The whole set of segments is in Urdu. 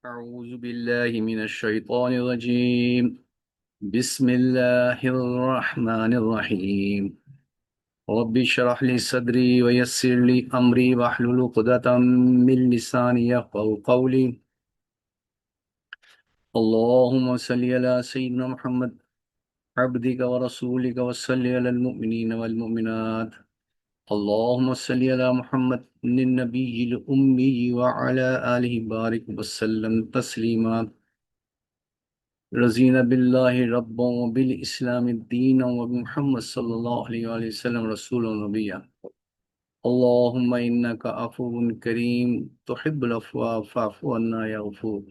أعوذ بالله من الشيطان الرجيم. بسم الله الرحمن الرحيم. رب اشرح لي صدري ويسر لي أمري واحلل عقدة من لساني يفقهوا قولي. اللهم صل على سيدنا محمد عبدك ورسولك وصل على المؤمنين والمؤمنات. اللهم صل على محمد النبي الأمي وعلى آله بارك وسلم تسليما. رضينا بالله ربا وبالإسلام دينا وبمحمد صلى الله عليه وآله وسلم رسولا ونبيا. اللهم إنك عفو كريم تحب العفو فاعف عنا يا غفور.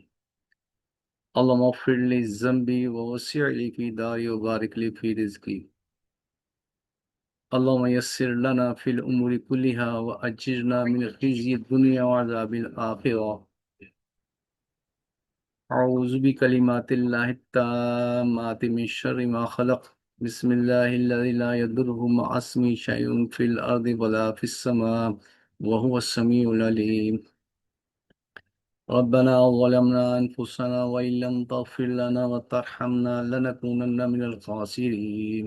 اللهم اغفر لي ذنبي ووسع لي في داري وبارك لي في رزقي. اللهم يسر لنا في الأمور كلها وأجرنا من خزي الدنيا وعذاب الآخرة. أعوذ بكلمات الله التامات من شر ما خلق. بسم الله الذي لا يضر مع اسمه شيء في الأرض ولا في السماء وهو السميع العليم. ربنا ظلمنا أنفسنا وإن لم تغفر لنا وترحمنا لنكونن من الخاسرين.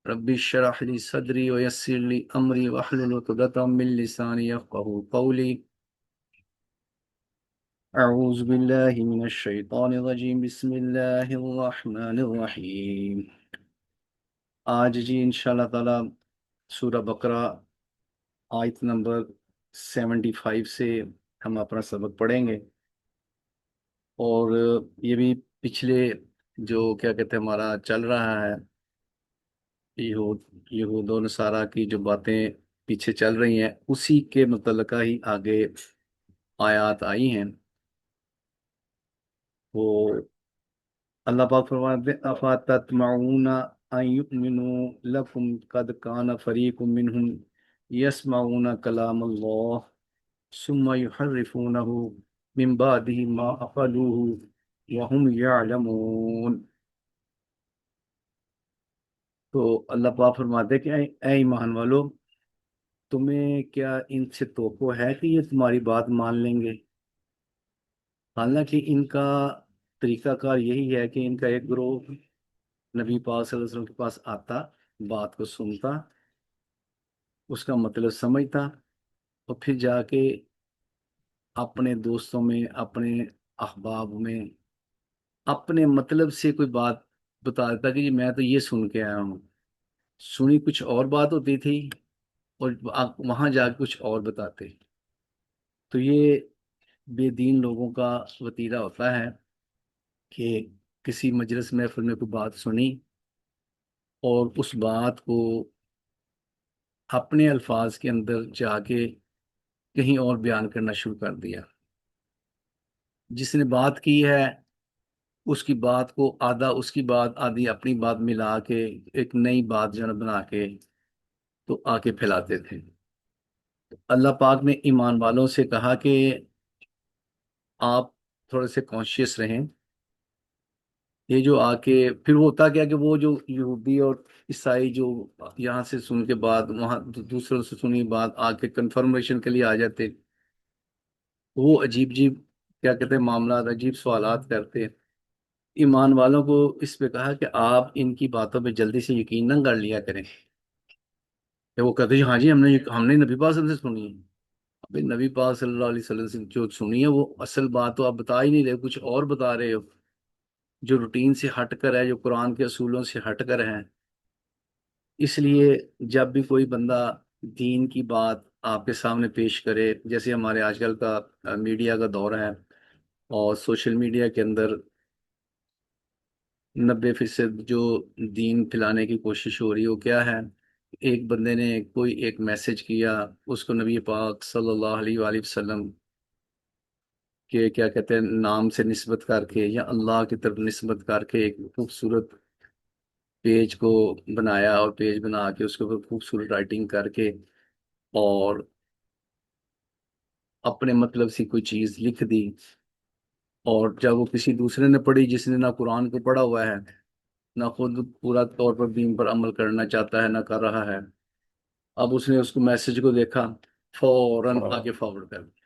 رب اشرح لي صدري ويسر لي أمري واحلل عقدة من لساني يفقهوا قولي. أعوذ بالله من الشيطان الرجيم. بسم الله الرحمن الرحيم. آج جی انشاءاللہ تعالی سورہ بقرہ آیت نمبر 75 سے ہم اپنا سبق پڑھیں گے، اور یہ بھی پچھلے جو کیا کہتے ہیں ہمارا چل رہا ہے یہود و نصارہ کی جو باتیں پیچھے چل رہی ہیں اسی کے متعلقہ ہی آگے آیات آئی ہیں. وہ اللہ پاک فرماتے ہیں افاتطمعون ان یؤمنوا لکم قد کان فریق منہم یسمعون کلام اللہ ثم یحرفونہ من بعد ما عقلوہ وہم یعلمون. تو اللہ پاک فرماتے ہیں کہ اے ایمان والو، تمہیں کیا ان سے توقع ہے کہ یہ تمہاری بات مان لیں گے؟ حالانکہ ان کا طریقہ کار یہی ہے کہ ان کا ایک گروہ نبی پاک صلی اللہ علیہ وسلم کے پاس آتا، بات کو سنتا، اس کا مطلب سمجھتا، اور پھر جا کے اپنے دوستوں میں، اپنے احباب میں اپنے مطلب سے کوئی بات بتا دیتا کہ جی میں تو یہ سن کے آیا ہوں. سنی کچھ اور بات ہوتی تھی اور آپ وہاں جا کے کچھ اور بتاتے. تو یہ بے دین لوگوں کا وتیرہ ہوتا ہے کہ کسی مجلس محفل میں کوئی بات سنی اور اس بات کو اپنے الفاظ کے اندر جا کے کہیں اور بیان کرنا شروع کر دیا. جس نے بات کی ہے اس کی بات کو آدھا اس کی بات آدھی اپنی بات ملا کے ایک نئی بات جو ہے نا بنا کے تو آ کے پھیلاتے تھے. اللہ پاک نے ایمان والوں سے کہا کہ آپ تھوڑے سے کانشیس رہیں. یہ جو آ کے پھر وہ ہوتا کیا کہ وہ جو یہودی اور عیسائی جو یہاں سے سن کے بعد وہاں دوسروں سے سنی بات آ کے کنفرمیشن کے لیے آ جاتے. وہ عجیب عجیب کیا کہتے ہیں معاملات، عجیب سوالات کرتے. ایمان والوں کو اس پہ کہا کہ آپ ان کی باتوں پہ جلدی سے یقین نہ کر لیا کریں. کہ وہ کہتے ہیں ہاں جی ہم نے نبی پاک صلی اللہ علیہ وسلم سے سنی ہے. ابھی نبی پاک صلی اللہ علیہ وسلم سے جو سنی ہے وہ اصل بات تو آپ بتا ہی نہیں رہے، کچھ اور بتا رہے ہو جو روٹین سے ہٹ کر ہے، جو قرآن کے اصولوں سے ہٹ کر ہے. اس لیے جب بھی کوئی بندہ دین کی بات آپ کے سامنے پیش کرے، جیسے ہمارے آج کل کا میڈیا کا دور ہے اور سوشل میڈیا کے اندر 90% جو دین پھیلانے کی کوشش ہو رہی ہے وہ کیا ہے؟ ایک بندے نے کوئی ایک میسج کیا، اس کو نبی پاک صلی اللہ علیہ وآلہ وسلم کے کیا کہتے ہیں نام سے نسبت کر کے یا اللہ کی طرف نسبت کر کے ایک خوبصورت پیج کو بنایا، اور پیج بنا کے اس کے اوپر خوبصورت رائٹنگ کر کے اور اپنے مطلب سے کوئی چیز لکھ دی. اور جب وہ کسی دوسرے نے پڑھی جس نے نہ قرآن کو پڑھا ہوا ہے، نہ خود پورا طور پر دین پر عمل کرنا چاہتا ہے، نہ کر رہا ہے، اب اس نے اس کو میسج کو دیکھا، فوراً آگے فارورڈ کر دیا.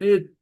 1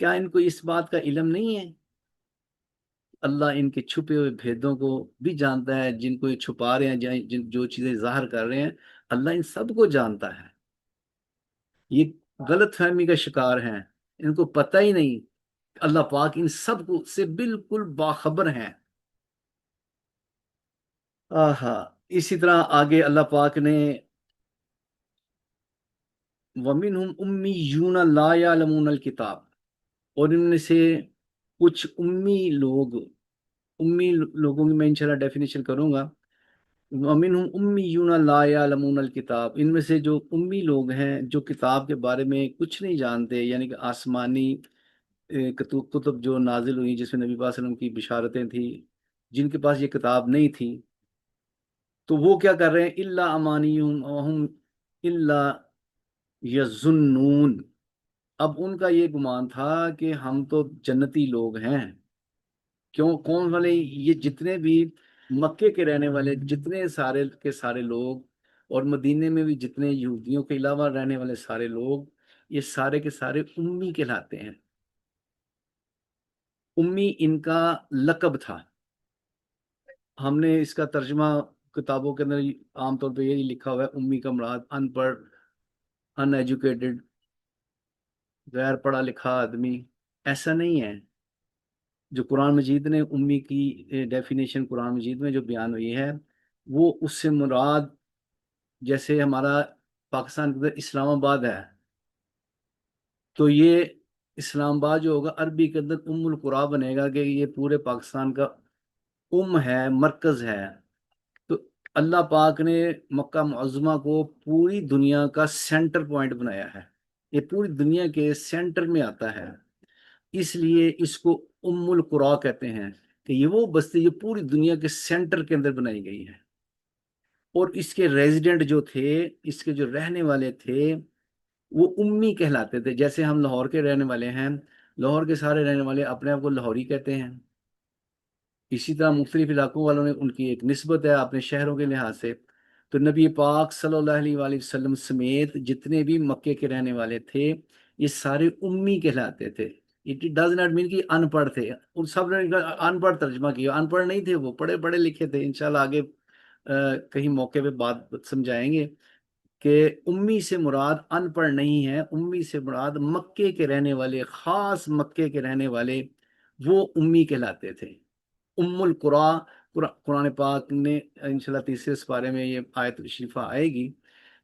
کیا ان کو اس بات کا علم نہیں ہے؟ اللہ ان کے چھپے ہوئے بھیدوں کو بھی جانتا ہے، جن کو یہ چھپا رہے ہیں، جو چیزیں ظاہر کر رہے ہیں، اللہ ان سب کو جانتا ہے۔ یہ غلط فہمی کا شکار ہیں، ان کو پتہ ہی نہیں، اللہ پاک ان سب کو سے بالکل باخبر ہیں۔ آہا، اسی طرح آگے اللہ پاک نے وَمِنْهُمْ أُمِّيُّونَ لَا يَعْلَمُونَ الْكِتَابَ، اور ان میں سے کچھ امی لوگوں کی میں انشاءاللہ ڈیفینیشن کروں گا۔ وَمِنْهُمْ أُمِّيُّونَ لَا يَعْلَمُونَ الْكِتَابَ، ان میں سے جو امی لوگ ہیں جو کتاب کے بارے میں کچھ نہیں جانتے، یعنی کہ آسمانی کتب جو نازل ہوئی جس میں نبی پاک صلی اللہ علیہ وسلم کی بشارتیں تھیں، جن کے پاس یہ کتاب نہیں تھی، تو وہ کیا کر رہے ہیں؟ الا امانیہم وہم الا یظنون، اب ان کا یہ گمان تھا کہ ہم تو جنتی لوگ ہیں۔ کیوں؟ کون والے؟ یہ جتنے بھی مکے کے رہنے والے جتنے سارے کے سارے لوگ، اور مدینے میں بھی جتنے یہودیوں کے علاوہ رہنے والے سارے لوگ، یہ سارے کے سارے امی کہلاتے ہیں۔ امی ان کا لقب تھا۔ ہم نے اس کا ترجمہ کتابوں کے اندر عام طور پہ یہی لکھا ہوا ہے، امی کا مراد ان پڑھ، ان ایجوکیٹڈ، غیر پڑھا لکھا آدمی۔ ایسا نہیں ہے۔ جو قرآن مجید نے امی کی ڈیفینیشن قرآن مجید میں جو بیان ہوئی ہے، وہ اس سے مراد، جیسے ہمارا پاکستان کے اندر اسلام آباد ہے، تو یہ اسلام آباد جو ہوگا عربی کے اندر ام القریٰ بنے گا، کہ یہ پورے پاکستان کا ہے، مرکز ہے۔ تو اللہ پاک نے مکہ معظمہ کو پوری دنیا کا سینٹر پوائنٹ بنایا ہے، یہ پوری دنیا کے سینٹر میں آتا ہے، اس لیے اس کو ام القریٰ کہتے ہیں، کہ یہ وہ بستی جو پوری دنیا کے سینٹر کے اندر بنائی گئی ہے۔ اور اس کے ریزیڈنٹ جو تھے، اس کے جو رہنے والے تھے، وہ امی کہلاتے تھے۔ جیسے ہم لاہور کے رہنے والے ہیں، لاہور کے سارے رہنے والے اپنے آپ کو لاہوری کہتے ہیں۔ اسی طرح مختلف علاقوں والوں نے ان کی ایک نسبت ہے اپنے شہروں کے لحاظ سے۔ تو نبی پاک صلی اللہ علیہ وآلہ وسلم سمیت جتنے بھی مکے کے رہنے والے تھے، یہ سارے امی کہلاتے تھے۔ اٹ ڈز ناٹ مین کہ ان پڑھ تھے، ان سب نے ان پڑھ ترجمہ کیا، ان پڑھ نہیں تھے، وہ پڑھے لکھے تھے۔ انشاءاللہ آگے کہیں موقع پہ بات سمجھائیں گے کہ امی سے مراد ان پڑھ نہیں ہے، امی سے مراد مکے کے رہنے والے، خاص مکے کے رہنے والے، وہ امی کہلاتے تھے۔ ام القریٰ، قرآن پاک نے انشاءاللہ تیسرے سپارے میں یہ آیت شریفہ آئے گی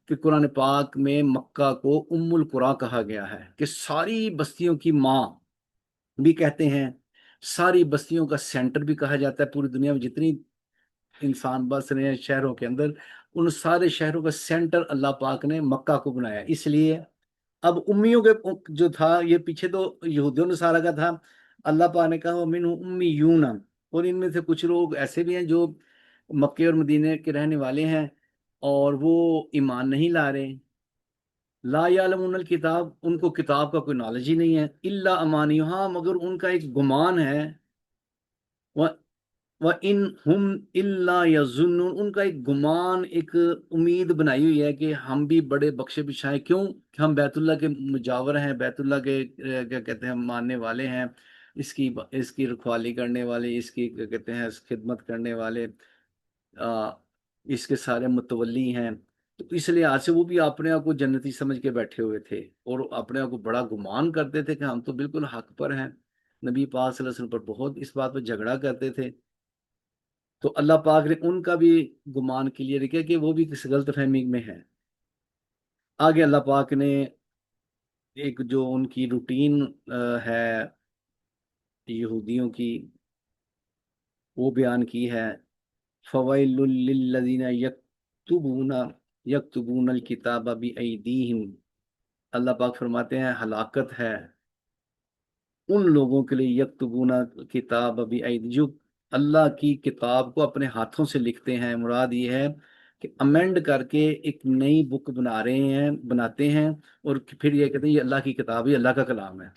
کہ قرآن پاک میں مکہ کو ام القریٰ کہا گیا ہے، کہ ساری بستیوں کی ماں بھی کہتے ہیں، ساری بستیوں کا سینٹر بھی کہا جاتا ہے۔ پوری دنیا میں جتنی انسان بس رہے ہیں شہروں کے اندر، ان سارے شہروں کا سینٹر اللہ پاک نے مکہ کو بنایا۔ اس لیے اب امیوں کے جو تھا، یہ پیچھے تو یہودیوں نصارہ کا تھا، اللہ پاک نے کہا وَمِنْهُمْ أُمِّيُّونَ، اور ان میں سے کچھ لوگ ایسے بھی ہیں جو مکے اور مدینے کے رہنے والے ہیں اور وہ ایمان نہیں لا رہے۔ لا یعلمون الکتاب، ان کو کتاب کا کوئی نالج ہی نہیں ہے، الا امانی، ہاں مگر ان کا ایک گمان ہے، وَإِنْ هُمْ إِلَّا يَظُنُّونَ، ان کا ایک گمان، ایک امید بنائی ہوئی ہے کہ ہم بھی بڑے بخشے بچھائے، کیوں کہ ہم بیت اللہ کے مجاور ہیں، بیت اللہ کے کیا کہتے ہیں ماننے والے ہیں، اس کی رکھوالی کرنے والے، اس کی کیا کہتے ہیں خدمت کرنے والے، اس کے سارے متولی ہیں۔ تو اس لحاظ سے وہ بھی اپنے آپ کو جنتی سمجھ کے بیٹھے ہوئے تھے، اور اپنے آپ کو بڑا گمان کرتے تھے کہ ہم تو بالکل حق پر ہیں، نبی پاک صلی اللہ علیہ وسلم پر بہت اس بات پہ جھگڑا کرتے تھے۔ تو اللہ پاک نے ان کا بھی گمان کلیئر کیا کہ وہ بھی کسی غلط فہمی میں ہے۔ آگے اللہ پاک نے ایک جو ان کی روٹین ہے یہودیوں کی، وہ بیان کی ہے، فویل للذین یکتبون الکتاب بایدیہم، اللہ پاک فرماتے ہیں ہلاکت ہے ان لوگوں کے لیے، یکتبون کتاب بایدیہم، جو اللہ کی کتاب کو اپنے ہاتھوں سے لکھتے ہیں۔ مراد یہ ہے کہ امینڈ کر کے ایک نئی بک بناتے ہیں، اور پھر یہ کہتے ہیں یہ اللہ کی کتاب ہے، اللہ کا کلام ہے۔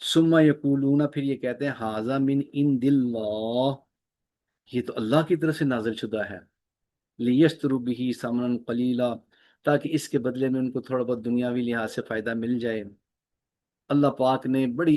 ثم یقولون، پھر یہ کہتے ہیں ھذا من عند اللہ، یہ تو اللہ کی طرف سے نازل شدہ ہے، لیشتروا بہ ثمنا قلیلا، تاکہ اس کے بدلے میں ان کو تھوڑا بہت دنیاوی لحاظ سے فائدہ مل جائے۔ اللہ پاک نے بڑی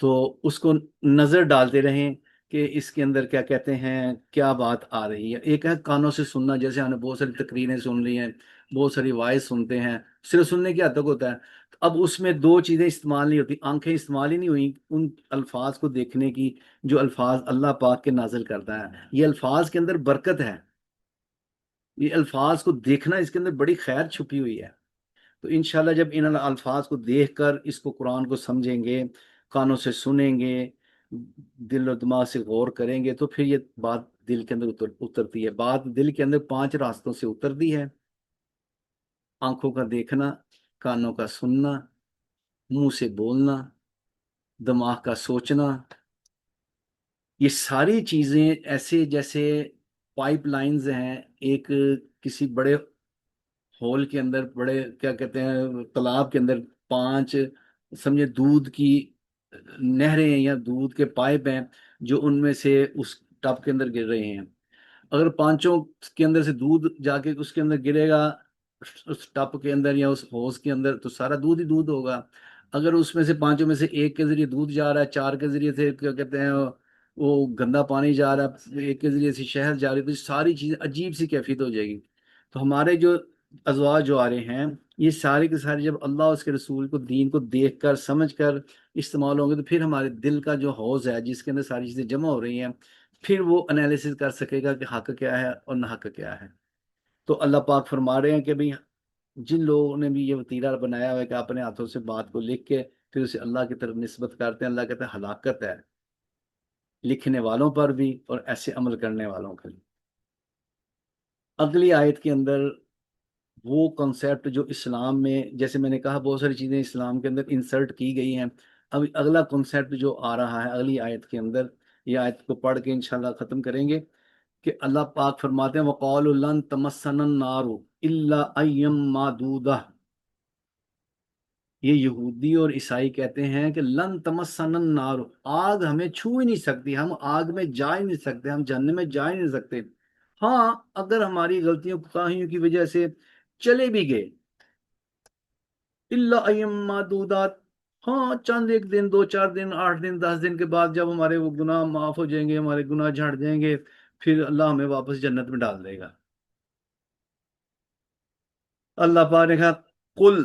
تو اس کو نظر ڈالتے رہیں کہ اس کے اندر کیا کہتے ہیں، کیا بات آ رہی ہے۔ ایک ہے کانوں سے سننا، جیسے ہم نے بہت ساری تقریریں سن لی ہیں، بہت ساری وائس سنتے ہیں، صرف سننے کی حد تک ہوتا ہے۔ اب اس میں دو چیزیں استعمال نہیں ہوتی، آنکھیں استعمال ہی نہیں ہوئی ان الفاظ کو دیکھنے کی جو الفاظ اللہ پاک کے نازل کرتا ہے۔ یہ الفاظ کے اندر برکت ہے، یہ الفاظ کو دیکھنا، اس کے اندر بڑی خیر چھپی ہوئی ہے۔ تو انشاءاللہ جب ان الفاظ کو دیکھ کر اس کو قرآن کو سمجھیں گے، کانوں سے سنیں گے، دل و دماغ سے غور کریں گے، تو پھر یہ بات دل کے اندر اترتی ہے۔ بات دل کے اندر 5 راستوں سے اترتی ہے: آنکھوں کا دیکھنا، کانوں کا سننا، منہ سے بولنا، دماغ کا سوچنا۔ یہ ساری چیزیں ایسے جیسے پائپ لائنز ہیں ایک کسی بڑے ہول کے اندر، بڑے کیا کہتے ہیں تالاب کے اندر 5 سمجھے دودھ کی نہریں یا دودھ کے پائپ ہیں جو ان میں سے اس ٹب کے اندر گر رہے ہیں۔ اگر 5 کے اندر سے دودھ جا کے اس کے اندر گرے گا، اس ٹپ کے اندر یا اس ہوز کے اندر، تو سارا دودھ ہی دودھ ہوگا۔ اگر اس میں سے 5 میں سے ایک کے ذریعے دودھ جا رہا ہے، 4 کے ذریعے سے کیا کہتے ہیں وہ گندا پانی جا رہا ہے، ایک کے ذریعے سے شہد جا رہی ہے، تو یہ ساری چیزیں عجیب سی کیفیت ہو جائے گی۔ تو ہمارے جو ازواج جو آ رہے ہیں، یہ سارے کے سارے جب اللہ اس کے رسول کو، دین کو دیکھ کر سمجھ کر استعمال ہوں گے، تو پھر ہمارے دل کا جو حوض ہے جس کے اندر ساری چیزیں جمع ہو رہی ہیں، پھر وہ انالیسس کر سکے گا کہ حق کیا ہے اور نہ حق کیا ہے۔ تو اللہ پاک فرما رہے ہیں کہ بھئی جن لوگوں نے بھی یہ وتیرہ بنایا ہوا ہے کہ اپنے ہاتھوں سے بات کو لکھ کے پھر اسے اللہ کی طرف نسبت کرتے ہیں، اللہ کہتا ہے ہلاکت ہے لکھنے والوں پر بھی اور ایسے عمل کرنے والوں کے لیے۔ اگلی آیت کے اندر وہ کنسیپٹ جو اسلام میں، جیسے میں نے کہا بہت ساری چیزیں اسلام کے اندر انسرٹ کی گئی ہیں، اب اگلا کنسیپٹ جو آ رہا ہے اگلی آیت کے اندر، یہ آیت کو پڑھ کے انشاءاللہ ختم کریں گے کہ اللہ پاک فرماتے ہیں وَقَالُوا لَن تَمَسَّنَا النَّارُ إِلَّا أَيَّامًا مَّعْدُودَةً۔ یہ یہودی اور عیسائی کہتے ہیں کہ لن تمسنا النار، آگ ہمیں چھو ہی نہیں سکتی، ہم آگ میں جا ہی نہیں سکتے، ہم جہنم میں جا ہی نہیں سکتے۔ ہاں اگر ہماری غلطیوں کوتاہیوں کی وجہ سے چلے بھی گئے، الا ایام معدودات، ہاں چند ایک دن، 2 4 دن، 8 دن، 10 دن کے بعد جب ہمارے وہ گناہ معاف ہو جائیں گے، ہمارے گناہ جھڑ جائیں گے، پھر اللہ ہمیں واپس جنت میں ڈال دے گا۔ اللہ پاک نے کہا قل،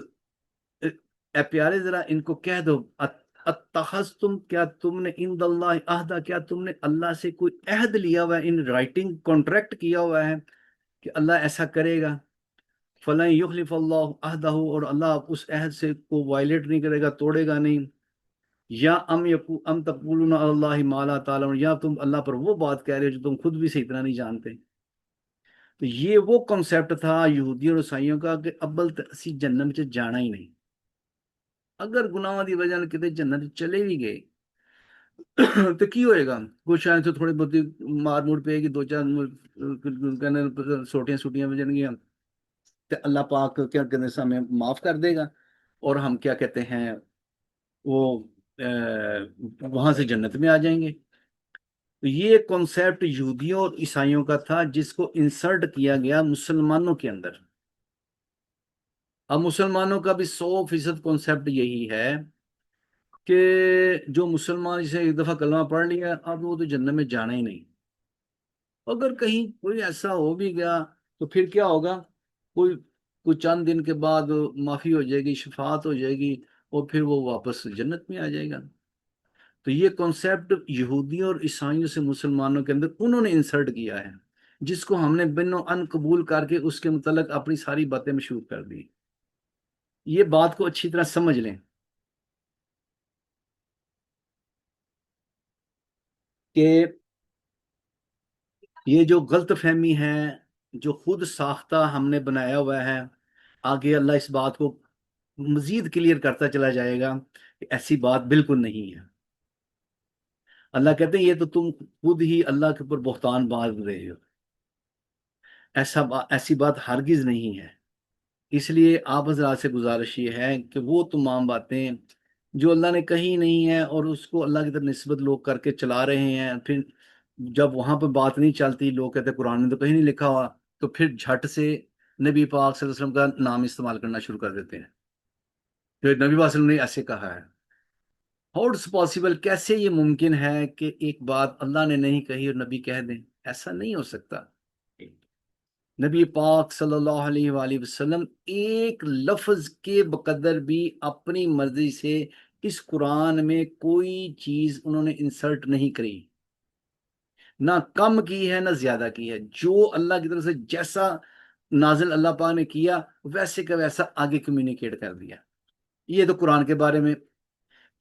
اے پیارے ذرا ان کو کہہ دو، اتخذتم، کیا تم نے عند اللہ عہدہ، کیا تم نے اللہ سے کوئی عہد لیا ہوا ہے، ان رائٹنگ کانٹریکٹ کیا ہوا ہے کہ اللہ ایسا کرے گا؟ فلن یخلف اللہ عہدہ، اور اللہ اس عہد سے کو وائلیٹ نہیں کرے گا، توڑے گا نہیں۔ یا ام تقولون علی اللہ ما لا تعلمون، یا تم اللہ پر وہ بات کہہ رہے ہو جو تم خود بھی صحیح طرح نہیں جانتے۔ تو یہ وہ کنسیپٹ تھا یہودیوں اور عیسائیوں کا کہ ابل تے اسی جنت چ جانا ہی نہیں، اگر گناہوں کی وجہ سے کتے جنت چلے بھی گئے تو کی ہوئے گا؟ کچھ آئے تو تھوڑی بہت مار مور پے گی، 2 4 سوٹیاں سوٹیاں بجن گیا، تو اللہ پاک کیا کہتے ہیں ہمیں معاف کر دے گا، اور ہم کیا کہتے ہیں وہ وہاں سے جنت میں آ جائیں گے۔ تو یہ کنسیپٹ یہودیوں اور عیسائیوں کا تھا جس کو انسرٹ کیا گیا مسلمانوں کے اندر۔ اب مسلمانوں کا بھی 100% کنسیپٹ یہی ہے کہ جو مسلمان جسے ایک دفعہ کلمہ پڑھ لیا اب وہ تو جنت میں جانا ہی نہیں۔ اگر کہیں کوئی ایسا ہو بھی گیا تو پھر کیا ہوگا، کوئی چند دن کے بعد معافی ہو جائے گی، شفاعت ہو جائے گی، اور پھر وہ واپس جنت میں آ جائے گا۔ تو یہ کنسیپٹ یہودیوں اور عیسائیوں سے مسلمانوں کے اندر انہوں نے انسرٹ کیا ہے، جس کو ہم نے بن و ان قبول کر کے اس کے متعلق اپنی ساری باتیں مشہور کر دی۔ یہ بات کو اچھی طرح سمجھ لیں کہ یہ جو غلط فہمی ہے، جو خود ساختہ ہم نے بنایا ہوا ہے، آگے اللہ اس بات کو مزید کلیئر کرتا چلا جائے گا کہ ایسی بات بالکل نہیں ہے۔ اللہ کہتے ہیں یہ تو تم خود ہی اللہ کے اوپر بہتان باندھ رہے ہو، ایسی بات ہرگز نہیں ہے۔ اس لیے آپ حضرات سے گزارش یہ ہے کہ وہ تمام باتیں جو اللہ نے کہی نہیں ہیں اور اس کو اللہ کی طرف نسبت لوگ کر کے چلا رہے ہیں، پھر جب وہاں پہ بات نہیں چلتی، لوگ کہتے ہیں قرآن میں تو کہیں نہیں لکھا ہوا، تو پھر جھٹ سے نبی پاک صلی اللہ علیہ وسلم کا نام استعمال کرنا شروع کر دیتے ہیں کہ نبی پاک صلی اللہ علیہ وسلم نے ایسے کہا ہے۔ ہاؤ اٹس پاسبل، کیسے یہ ممکن ہے کہ ایک بات اللہ نے نہیں کہی اور نبی کہہ دیں؟ ایسا نہیں ہو سکتا۔ نبی پاک صلی اللہ علیہ وآلہ وسلم ایک لفظ کے بقدر بھی اپنی مرضی سے اس قرآن میں کوئی چیز انہوں نے انسرٹ نہیں کری، نہ کم کی ہے نہ زیادہ کی ہے۔ جو اللہ کی طرف سے جیسا نازل اللہ پاک نے کیا ویسے کا ویسا آگے کمیونیکیٹ کر دیا۔ یہ تو قرآن کے بارے میں۔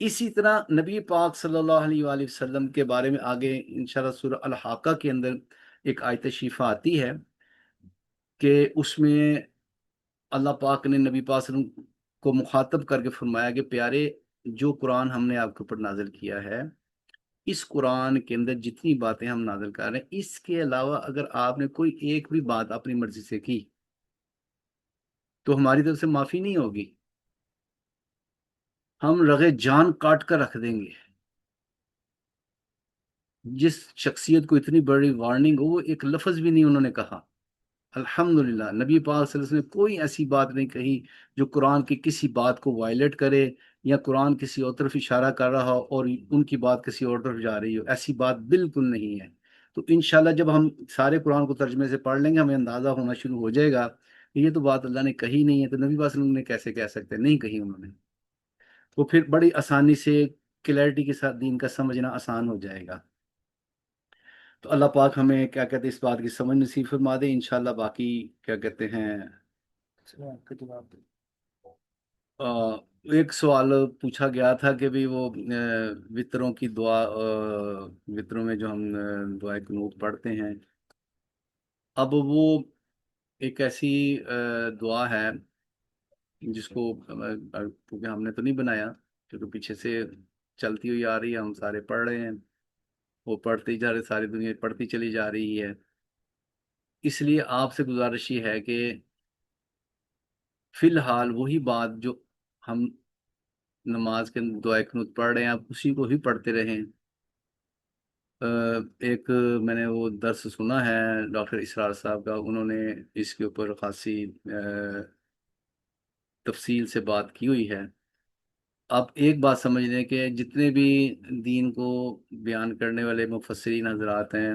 اسی طرح نبی پاک صلی اللہ علیہ وآلہ وسلم کے بارے میں آگے انشاءاللہ سورہ الحاقہ کے اندر ایک آیت شریفہ آتی ہے کہ اس میں اللہ پاک نے نبی پاک صلی اللہ علیہ وسلم کو مخاطب کر کے فرمایا کہ پیارے، جو قرآن ہم نے آپ کے اوپر نازل کیا ہے، اس قرآن کے اندر جتنی باتیں ہم نازل کر رہے ہیں، اس کے علاوہ اگر آپ نے کوئی ایک بھی بات اپنی مرضی سے کی تو ہماری طرف سے معافی نہیں ہوگی، ہم رغے جان کاٹ کر رکھ دیں گے۔ جس شخصیت کو اتنی بڑی وارننگ ہو، وہ ایک لفظ بھی نہیں انہوں نے کہا۔ الحمدللہ نبی پاک صلی اللہ علیہ وسلم نے کوئی ایسی بات نہیں کہی جو قرآن کی کسی بات کو وائلیٹ کرے یا قرآن کسی اور طرف اشارہ کر رہا ہو اور ان کی بات کسی اور طرف جا رہی ہو، ایسی بات بالکل نہیں ہے۔ تو انشاءاللہ جب ہم سارے قرآن کو ترجمے سے پڑھ لیں گے ہمیں اندازہ ہونا شروع ہو جائے گا کہ یہ تو بات اللہ نے کہی نہیں ہے، تو نبی پاک صلی اللہ علیہ وسلم نے کیسے کہہ سکتے؟ نہیں کہی انہوں نے۔ تو پھر بڑی آسانی سے کلیئرٹی کے ساتھ دین کا سمجھنا آسان ہو جائے گا۔ تو اللہ پاک ہمیں کیا کہتے ہیں اس بات کی سمجھ نصیب فرما دے۔ انشاءاللہ باقی کیا کہتے ہیں ایک سوال پوچھا گیا تھا کہ بھی وہ وطروں کی دعا، وطروں میں جو ہم دعائے قنوت پڑھتے ہیں، اب وہ ایک ایسی دعا ہے جس کو کیونکہ ہم نے تو نہیں بنایا، کیونکہ پیچھے سے چلتی ہوئی آ رہی ہے، ہم سارے پڑھ رہے ہیں، وہ پڑھتے ہی جا رہے، ساری دنیا پڑھتی چلی جا رہی ہے۔ اس لیے آپ سے گزارش یہ ہے کہ فی الحال وہی بات جو ہم نماز کے دعائے قنوت پڑھ رہے ہیں آپ اسی کو ہی پڑھتے رہیں۔ ایک میں نے وہ درس سنا ہے ڈاکٹر اسرار صاحب کا، انہوں نے اس کے اوپر خاصی تفصیل سے بات کی ہوئی ہے۔ آپ ایک بات سمجھ لیں کہ جتنے بھی دین کو بیان کرنے والے مفسرین حضرات ہیں،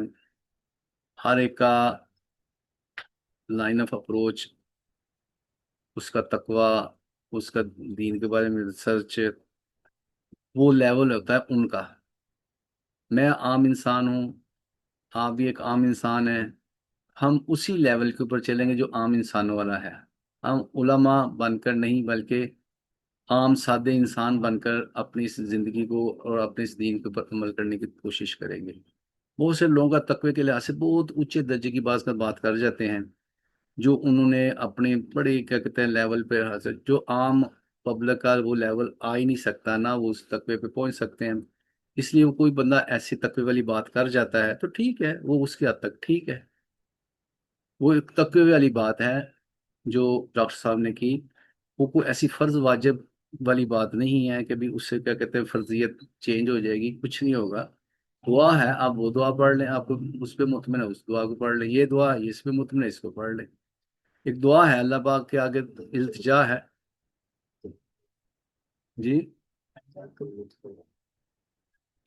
ہر ایک کا لائن آف اپروچ، اس کا تقوی، اس کا دین کے بارے میں ریسرچ، وہ لیول ہوتا ہے ان کا۔ میں عام انسان ہوں، آپ بھی ایک عام انسان ہیں، ہم اسی لیول کے اوپر چلیں گے جو عام انسانوں والا ہے۔ ہم علماء بن کر نہیں بلکہ عام سادے انسان بن کر اپنی اس زندگی کو اور اپنے اس دین کے اوپر عمل کرنے کی کوشش کریں گے۔ بہت سے لوگوں کا تقوی کے لحاظ سے بہت اونچے درجے کی بات کر جاتے ہیں، جو انہوں نے اپنے بڑے کیا کہتے ہیں لیول پہ حاصل، جو عام پبلک کا وہ لیول آ ہی نہیں سکتا، نہ وہ اس تقوی پہ پہنچ سکتے ہیں۔ اس لیے وہ کوئی بندہ ایسی تقوی والی بات کر جاتا ہے تو ٹھیک ہے، وہ اس کی حد تک ٹھیک ہے، وہ ایک تقوی والی بات ہے جو ڈاکٹر صاحب نے کی۔ وہ کوئی ایسی فرض واجب والی بات نہیں ہے کہ بھی اس سے کیا کہتے ہیں فرضیت چینج ہو جائے گی، کچھ نہیں ہوگا۔ دعا ہے، آپ وہ دعا پڑھ لیں، آپ کو اس پہ مطمئن ہے اس دعا کو پڑھ لیں، یہ دعا ہے اس پہ مطمئن ہے اس کو پڑھ لیں۔ ایک دعا ہے اللہ پاک کے آگے التجا ہے جی،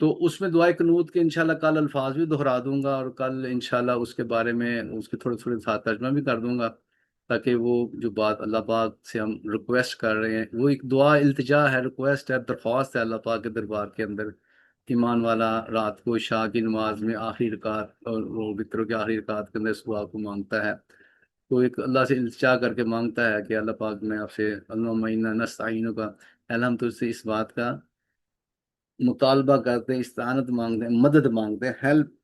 تو اس میں دعائے قنوت کے انشاءاللہ کل الفاظ بھی دہرا دوں گا، اور کل انشاءاللہ اس کے بارے میں اس کے تھوڑے تھوڑے ساتھ ترجمہ بھی کر دوں گا، تاکہ وہ جو بات اللہ پاک سے ہم ریکویسٹ کر رہے ہیں، وہ ایک دعا التجا ہے، ریکویسٹ ہے، درخواست ہے اللہ پاک کے دربار کے اندر۔ ایمان والا رات کو عشاء کی نماز میں آخری رکعت اور وہ وتروں کے آخری رکعت کے اندر اس دعا کو مانگتا ہے، تو ایک اللہ سے التجا کر کے مانگتا ہے کہ اللہ پاک میں آپ سے اللہم انا نستعینک کا، اللہ ہم تجھ سے اس بات کا مطالبہ کرتے ہیں، استعانت مانگتے ہیں، مدد مانگتے ہیں، ہیلپ۔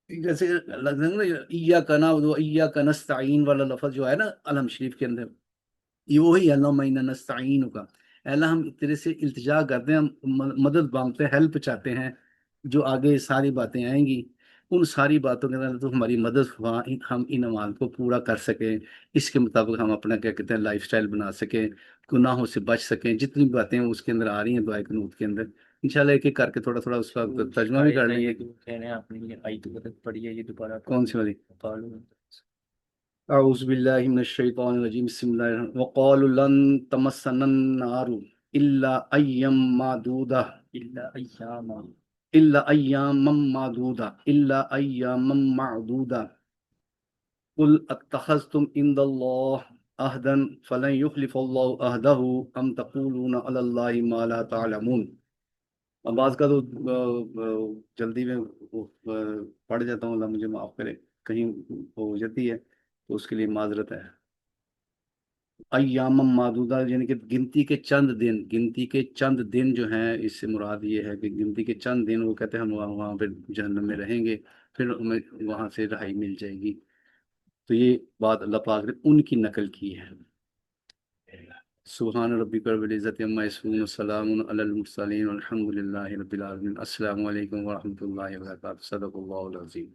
جیسے ایاک نعبد و ایاک نستعین والا لفظ جو ہے نا الحم شریف کے اندر، یہ وہی اللہم انا نستعینک کا، اللہ ہم تیرے سے التجا کرتے ہیں، ہم مدد مانگتے ہیں، ہیلپ چاہتے ہیں، جو آگے ساری باتیں آئیں گی ان ساری باتوں کے اندر تو ہماری مدد ہوا، ہم ان اعمال کو پورا کر سکیں، اس کے مطابق ہم اپنا کیا کہتے ہیں لائف سٹائل بنا سکیں، گناہوں سے بچ سکیں، جتنی باتیں اس کے اندر آ رہی ہیں دعائے قنوت کے اندر انشاءاللہ ایک ایک کر کے تھوڑا تھوڑا اس کا ترجمہ بھی کر لیں گے۔ کون سی والی؟ اعوذ باللہ من الشیطان الرجیم، بسم اللہ الرحمن وقالوا لن تمسنا النار الا ایام معدودہ إلا أياما معدودة إلا أياما معدودة قل اتخذتم عند الله عهدا فلن يخلف الله عهده أم تقولون على الله ما لا تعلمون. اب بعض کا تو جلدی میں پڑھ جاتا ہوں، اللہ مجھے معاف کرے، کہیں ہو جاتی ہے تو اس کے لیے معذرت ہے. ایام معدودہ یعنی کہ گنتی کے چند دن، گنتی کے چند دن جو ہیں، اس سے مراد یہ ہے کہ گنتی کے چند دن وہ کہتے ہیں ہم وہاں پہ جہنم میں رہیں گے، پھر ہمیں وہاں سے رہائی مل جائے گی. تو یہ بات اللہ پاک نے ان کی نقل کی ہے. سبحان ربک رب العزت عما یصفون وسلام علی المرسلین والحمد للہ رب العالمین. السلام علیکم ورحمۃ اللہ وبرکاتہ. صدق اللہ العظیم.